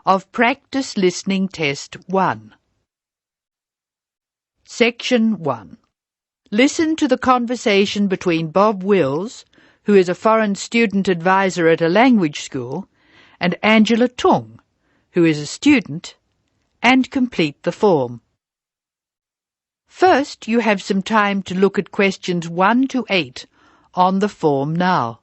of Practice Listening Test 1. Section 1. Listen to the conversation between Bob Wills, who is a foreign student advisor at a language school, and Angela Tung, who is a student, and complete the form. First, you have some time to look at questions 1 to 8 on the form now.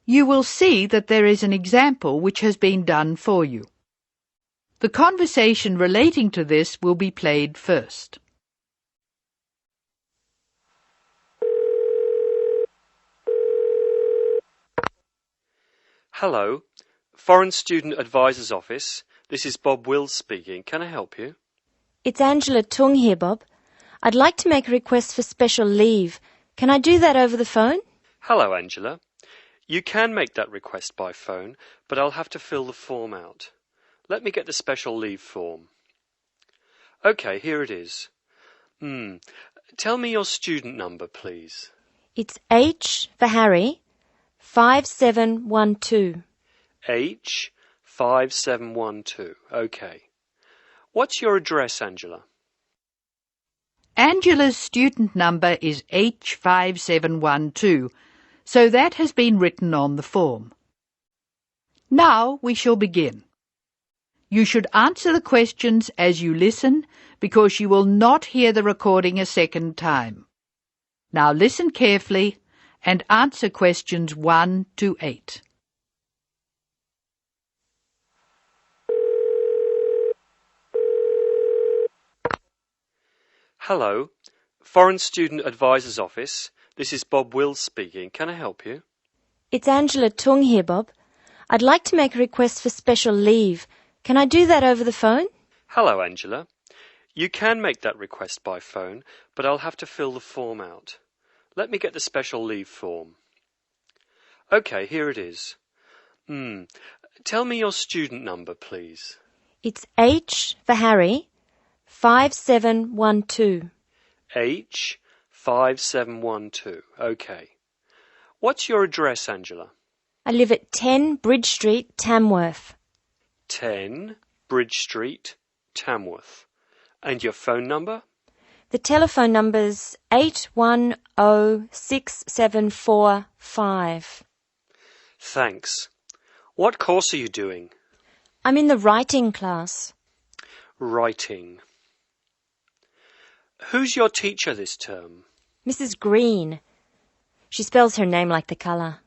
You will see that there is an example which has been done for you. The conversation relating to this will be played first. Hello, Foreign Student Advisor's Office. This is Bob Wills speaking. Can I help you? It's Angela Tung here, Bob. I'd like to make a request for special leave. Can I do that over the phone? Hello, Angela. You can make that request by phone, but I'll have to fill the form out. Let me get the special leave form. OK, here it is. Tell me your student number, please. It's H for Harry, 5712. H 5712. OK. What's your address, Angela? Angela's student number is H5712, so that has been written on the form. Now we shall begin. You should answer the questions as you listen, because you will not hear the recording a second time. Now listen carefully and answer questions 1 to 8. Hello, Foreign Student Advisor's Office. This is Bob Wills speaking. Can I help you? It's Angela Tung here, Bob. I'd like to make a request for special leave. Can I do that over the phone? Hello, Angela. You can make that request by phone, but I'll have to fill the form out. Let me get the special leave form. OK, here it is. Tell me your student number, please. It's H for Harry, 5712. H 5712. OK. What's your address, Angela? I live at 10 Bridge Street, Tamworth. 10 Bridge Street, Tamworth. And your phone number? The telephone number's 8106745. Thanks. What course are you doing? I'm in the writing class. Writing. Who's your teacher this term? Mrs. Green. She spells her name like the colour.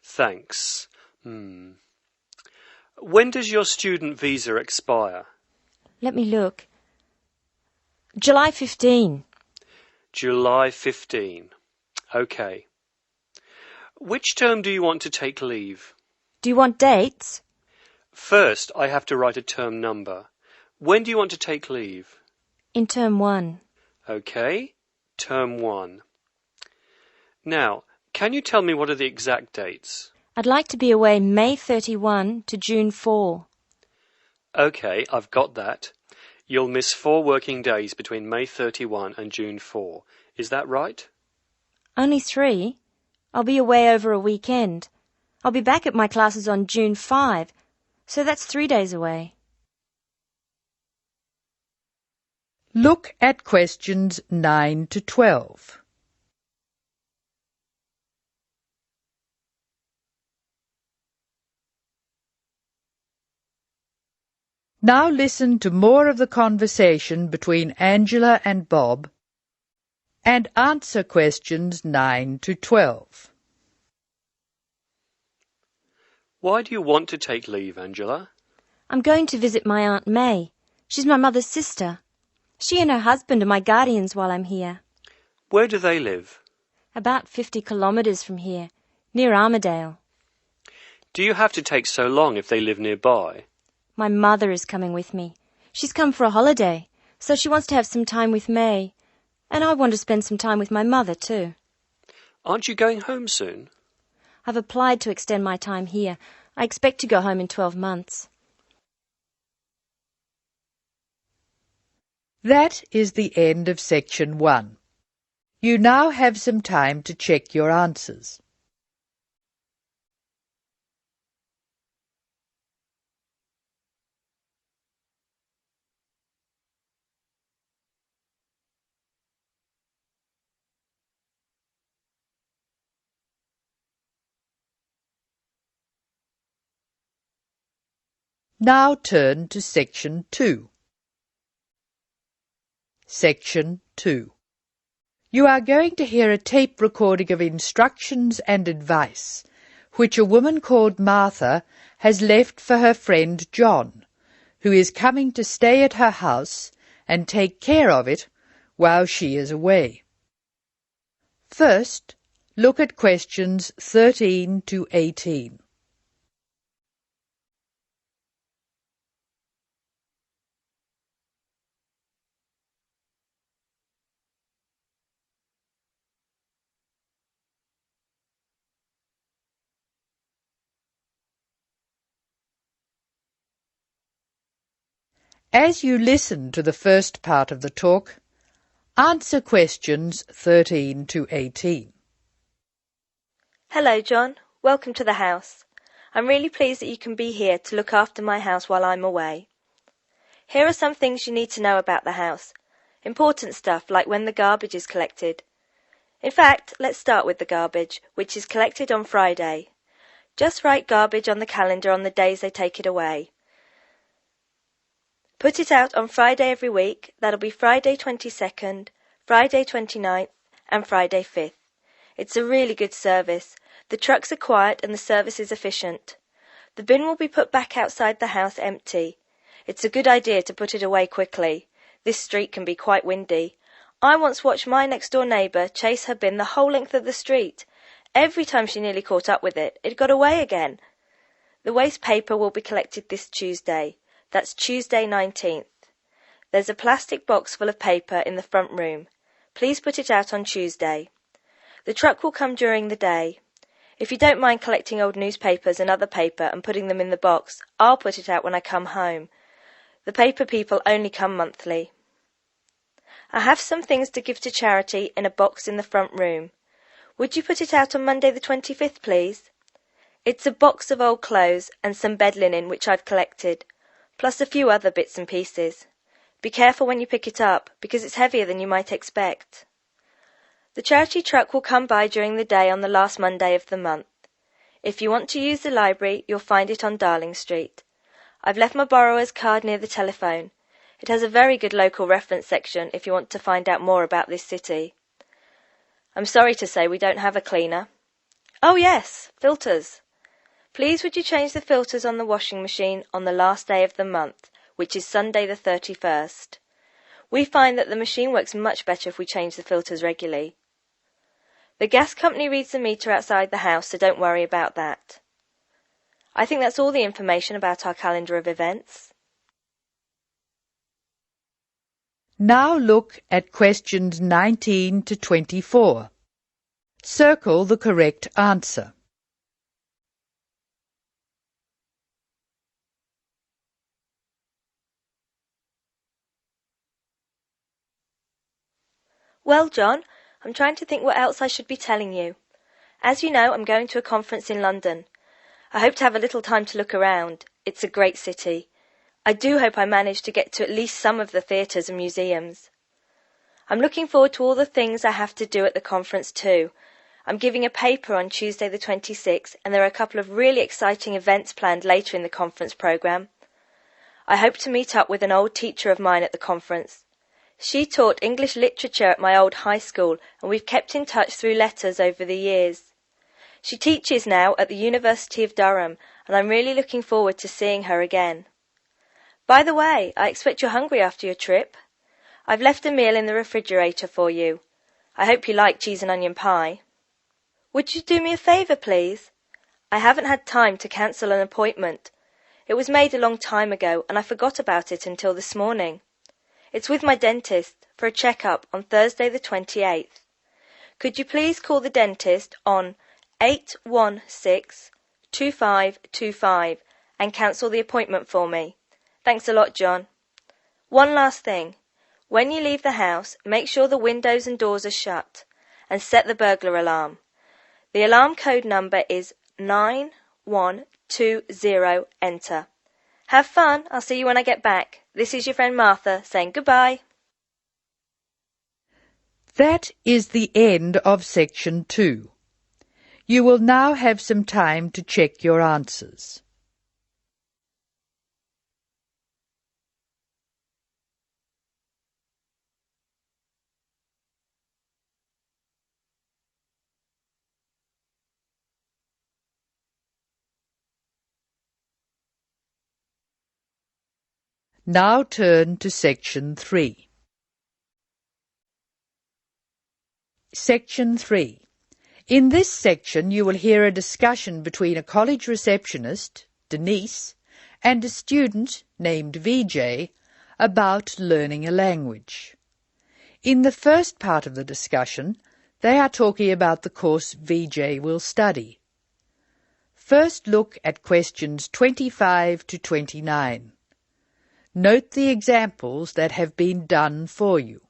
Thanks. When does your student visa expire? Let me look. July 15. July 15. OK. Which term do you want to take leave? Do you want dates? First, I have to write a term number. When do you want to take leave? In term 1. OK. Term 1. Now, can you tell me what are the exact dates? I'd like to be away May 31 to June 4. OK, I've got that. You'll miss 4 working days between May 31 and June 4. Is that right? Only 3. I'll be away over a weekend. I'll be back at my classes on June 5, so that's 3 days away. Look at questions 9 to 12. Now listen to more of the conversation between Angela and Bob and answer questions 9 to 12. Why do you want to take leave, Angela? I'm going to visit my Aunt May. She's my mother's sister. She and her husband are my guardians while I'm here. Where do they live? About 50 kilometres from here, near Armidale. Do you have to take so long if they live nearby? My mother is coming with me. She's come for a holiday, so she wants to have some time with May. And I want to spend some time with my mother too. Aren't you going home soon? I've applied to extend my time here. I expect to go home in 12 months. That is the end of section 1. You now have some time to check your answers. Now turn to section 2. Section 2. You are going to hear a tape recording of instructions and advice which a woman called Martha has left for her friend John, who is coming to stay at her house and take care of it while she is away. First, look at questions 13 to 18. As you listen to the first part of the talk, answer questions 13 to 18. Hello, John. Welcome to the house. I'm really pleased that you can be here to look after my house while I'm away. Here are some things you need to know about the house. Important stuff like when the garbage is collected. In fact, let's start with the garbage, which is collected on Friday. Just write garbage on the calendar on the days they take it away. Put it out on Friday every week. That'll be Friday 22nd, Friday 29th, and Friday 5th. It's a really good service. The trucks are quiet and the service is efficient. The bin will be put back outside the house empty. It's a good idea to put it away quickly. This street can be quite windy. I once watched my next-door neighbour chase her bin the whole length of the street. Every time she nearly caught up with it, it got away again. The waste paper will be collected this Tuesday. That's Tuesday 19th. There's a plastic box full of paper in the front room. Please put it out on Tuesday. The truck will come during the day. If you don't mind collecting old newspapers and other paper and putting them in the box, I'll put it out when I come home. The paper people only come monthly. I have some things to give to charity in a box in the front room. Would you put it out on Monday the 25th, please? It's a box of old clothes and some bed linen which I've collected, plus a few other bits and pieces. Be careful when you pick it up, because it's heavier than you might expect. The charity truck will come by during the day on the last Monday of the month. If you want to use the library, you'll find it on Darling Street. I've left my borrower's card near the telephone. It has a very good local reference section if you want to find out more about this city. I'm sorry to say we don't have a cleaner. Oh yes, filters. Please would you change the filters on the washing machine on the last day of the month, which is Sunday the 31st. We find that the machine works much better if we change the filters regularly. The gas company reads the meter outside the house, so don't worry about that. I think that's all the information about our calendar of events. Now look at questions 19 to 24. Circle the correct answer. Well, John, I'm trying to think what else I should be telling you. As you know, I'm going to a conference in London. I hope to have a little time to look around. It's a great city. I do hope I manage to get to at least some of the theatres and museums. I'm looking forward to all the things I have to do at the conference too. I'm giving a paper on Tuesday the 26th, and there are a couple of really exciting events planned later in the conference programme. I hope to meet up with an old teacher of mine at the conference. She taught English literature at my old high school, and we've kept in touch through letters over the years. She teaches now at the University of Durham, and I'm really looking forward to seeing her again. By the way, I expect you're hungry after your trip. I've left a meal in the refrigerator for you. I hope you like cheese and onion pie. Would you do me a favour, please? I haven't had time to cancel an appointment. It was made a long time ago and I forgot about it until this morning. It's with my dentist for a checkup on Thursday the 28th. Could you please call the dentist on 816-2525 and cancel the appointment for me? Thanks a lot, John. One last thing. When you leave the house, make sure the windows and doors are shut and set the burglar alarm. The alarm code number is 9120, enter. Have fun. I'll see you when I get back. This is your friend Martha saying goodbye. That is the end of section 2. You will now have some time to check your answers. Now turn to section 3. Section 3. In this section you will hear a discussion between a college receptionist, Denise, and a student named VJ about learning a language. In the first part of the discussion, they are talking about the course VJ will study. First look at questions 25 to 29. Note the examples that have been done for you.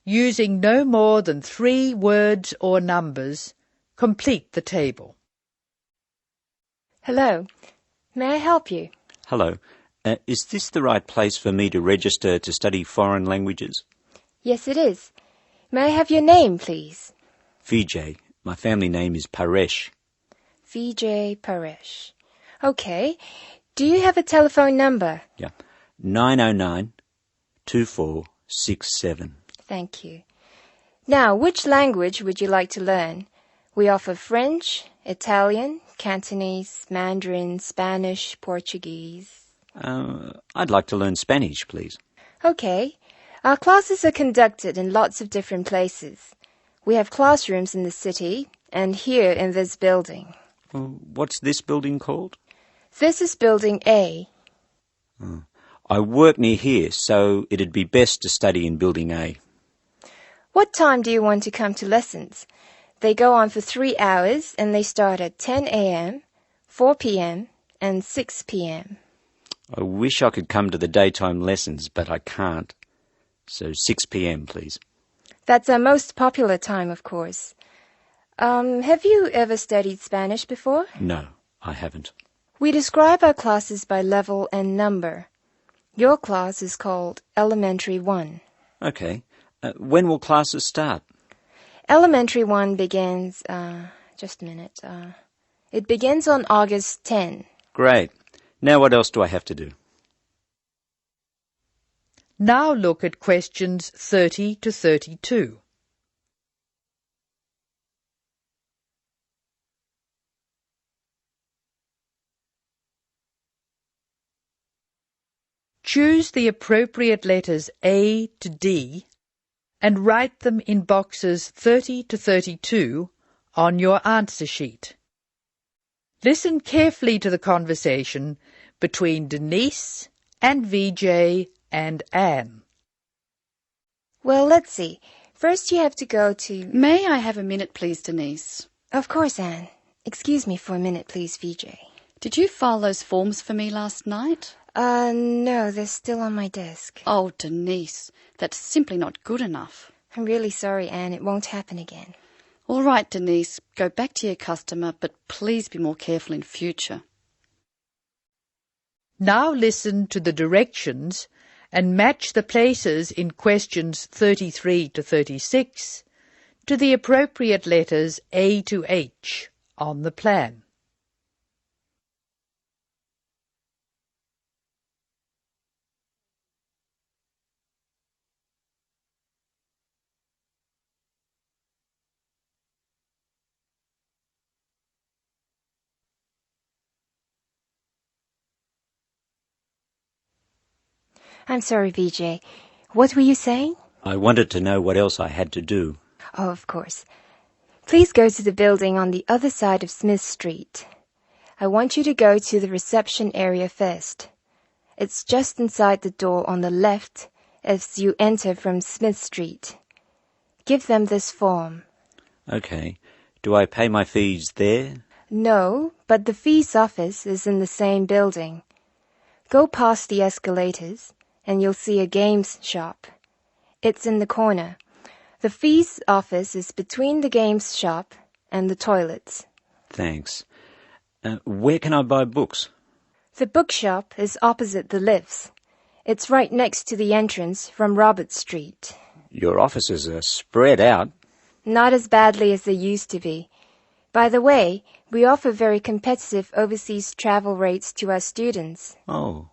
Using no more than 3 words or numbers, complete the table. Hello. May I help you? Hello. Is this the right place for me to register to study foreign languages? Yes, it is. May I have your name, please? VJ. My family name is Paresh. VJ Paresh. Okay. Do you have a telephone number? Yeah. 909-2467. Thank you. Now, which language would you like to learn? We offer French, Italian, Cantonese, Mandarin, Spanish, Portuguese. I'd like to learn Spanish, please. Okay. Our classes are conducted in lots of different places. We have classrooms in the city and here in this building. What's this building called? This is Building A. I work near here, so it'd be best to study in Building A. What time do you want to come to lessons? They go on for 3 hours and they start at 10 a.m., 4 p.m. and 6 p.m. I wish I could come to the daytime lessons, but I can't. So 6 p.m, please. That's our most popular time, of course. Have you ever studied Spanish before? No, I haven't. We describe our classes by level and number. Your class is called Elementary 1. Okay. When will classes start? Elementary 1 begins, just a minute. It begins on August 10. Great. Now what else do I have to do? Now look at questions 30 to 32. Choose the appropriate letters A to D and write them in boxes 30 to 32 on your answer sheet. Listen carefully to the conversation between Denise and VJ and Anne. Well, let's see. First you have to go to... May I have a minute, please, Denise? Of course, Anne. Excuse me for a minute, please, VJ. Did you file those forms for me last night? No, they're still on my desk. Oh, Denise, that's simply not good enough. I'm really sorry, Anne. It won't happen again. All right, Denise, go back to your customer, but please be more careful in future. Now listen to the directions and match the places in questions 33 to 36 to the appropriate letters A to H on the plan. I'm sorry, VJ. What were you saying? I wanted to know what else I had to do. Oh, of course. Please go to the building on the other side of Smith Street. I want you to go to the reception area first. It's just inside the door on the left as you enter from Smith Street. Give them this form. Okay. Do I pay my fees there? No, but the fees office is in the same building. Go past the escalators and you'll see a games shop. It's in the corner. The fees office is between the games shop and the toilets. Thanks. Where can I buy books? The bookshop is opposite the lifts. It's right next to the entrance from Robert Street. Your offices are spread out. Not as badly as they used to be. By the way, we offer very competitive overseas travel rates to our students. Oh,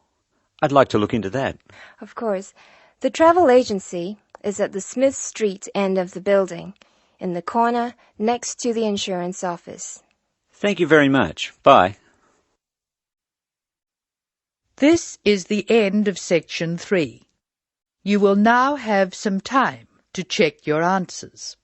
I'd like to look into that. Of course. The travel agency is at the Smith Street end of the building, in the corner next to the insurance office. Thank you very much. Bye. This is the end of section 3. You will now have some time to check your answers.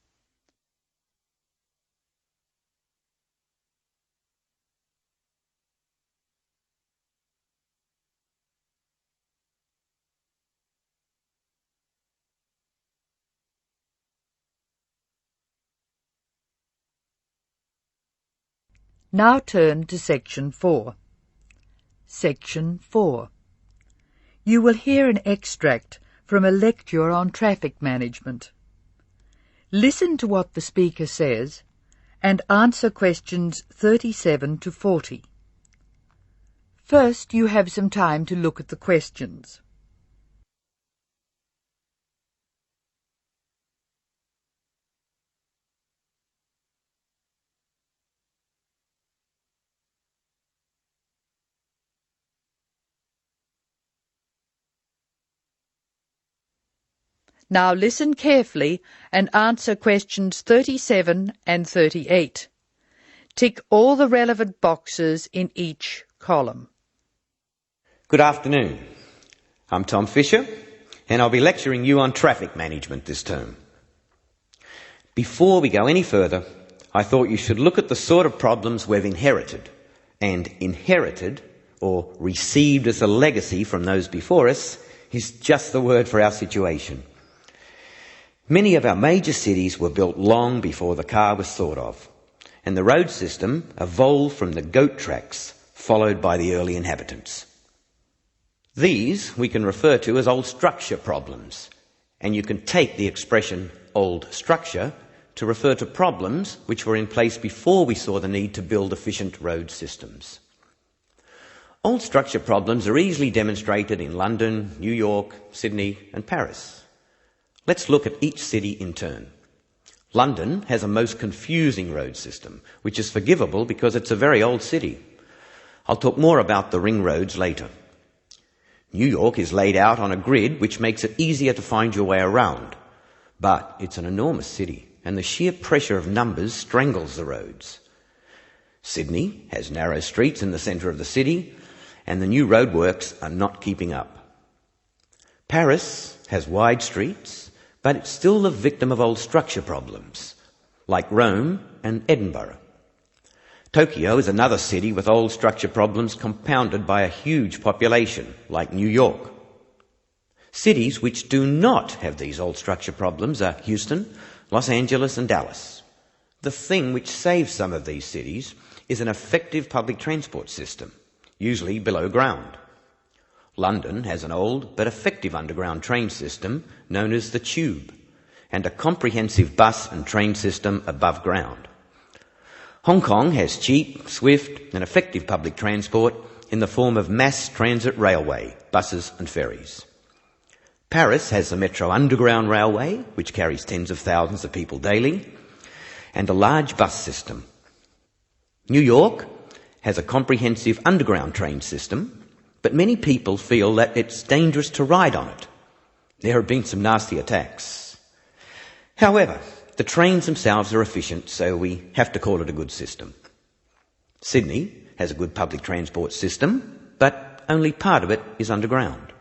Now turn to section 4. Section 4. You will hear an extract from a lecture on traffic management. Listen to what the speaker says and answer questions 37 to 40. First, you have some time to look at the questions. Now listen carefully and answer questions 37 and 38. Tick all the relevant boxes in each column. Good afternoon. I'm Tom Fisher, and I'll be lecturing you on traffic management this term. Before we go any further, I thought you should look at the sort of problems we've inherited. And inherited, or received as a legacy from those before us, is just the word for our situation. Many of our major cities were built long before the car was thought of, and the road system evolved from the goat tracks followed by the early inhabitants. These we can refer to as old structure problems, and you can take the expression old structure to refer to problems which were in place before we saw the need to build efficient road systems. Old structure problems are easily demonstrated in London, New York, Sydney and Paris. Let's look at each city in turn. London has a most confusing road system, which is forgivable because it's a very old city. I'll talk more about the ring roads later. New York is laid out on a grid which makes it easier to find your way around. But it's an enormous city, and the sheer pressure of numbers strangles the roads. Sydney has narrow streets in the centre of the city, and the new roadworks are not keeping up. Paris has wide streets, but it's still the victim of old structure problems, like Rome and Edinburgh. Tokyo is another city with old structure problems compounded by a huge population, like New York. Cities which do not have these old structure problems are Houston, Los Angeles and Dallas. The thing which saves some of these cities is an effective public transport system, usually below ground. London has an old but effective underground train system known as the Tube, and a comprehensive bus and train system above ground. Hong Kong has cheap, swift and effective public transport in the form of mass transit railway, buses and ferries. Paris has the Metro Underground Railway, which carries tens of thousands of people daily, and a large bus system. New York has a comprehensive underground train system, but many people feel that it's dangerous to ride on it. There have been some nasty attacks. However, the trains themselves are efficient, so we have to call it a good system. Sydney has a good public transport system, but only part of it is underground.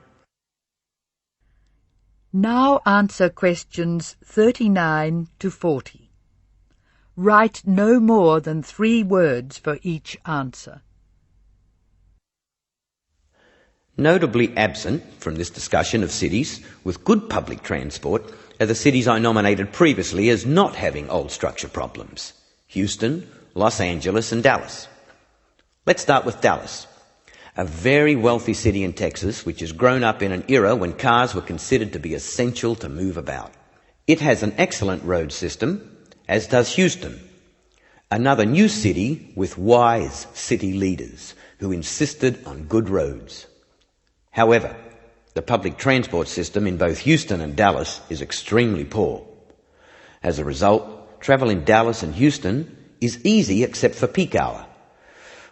Now answer questions 39 to 40. Write no more than 3 words for each answer. Notably absent from this discussion of cities with good public transport are the cities I nominated previously as not having old structure problems: Houston, Los Angeles and Dallas. Let's start with Dallas, a very wealthy city in Texas which has grown up in an era when cars were considered to be essential to move about. It has an excellent road system, as does Houston, another new city with wise city leaders who insisted on good roads. However, the public transport system in both Houston and Dallas is extremely poor. As a result, travel in Dallas and Houston is easy except for peak hour,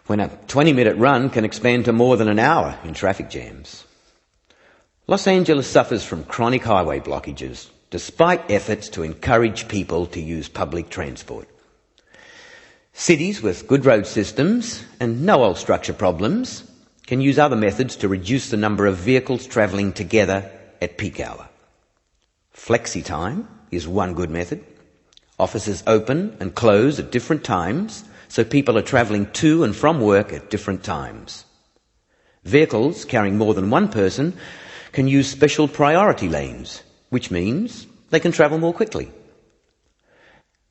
when a 20-minute run can expand to more than an hour in traffic jams. Los Angeles suffers from chronic highway blockages, despite efforts to encourage people to use public transport. Cities with good road systems and no old structure problems can use other methods to reduce the number of vehicles travelling together at peak hour. Flexi time is one good method. Offices open and close at different times, so people are travelling to and from work at different times. Vehicles carrying more than one person can use special priority lanes, which means they can travel more quickly.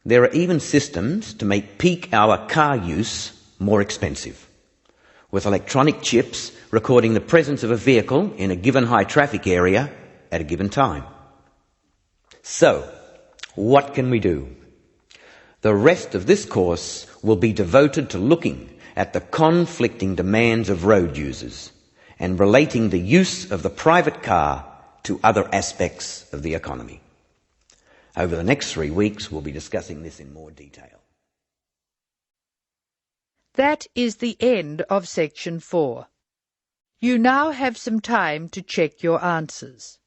There are even systems to make peak hour car use more expensive, with electronic chips recording the presence of a vehicle in a given high traffic area at a given time. So, what can we do? The rest of this course will be devoted to looking at the conflicting demands of road users and relating the use of the private car to other aspects of the economy. Over the next 3 weeks, we'll be discussing this in more detail. That is the end of section 4. You now have some time to check your answers.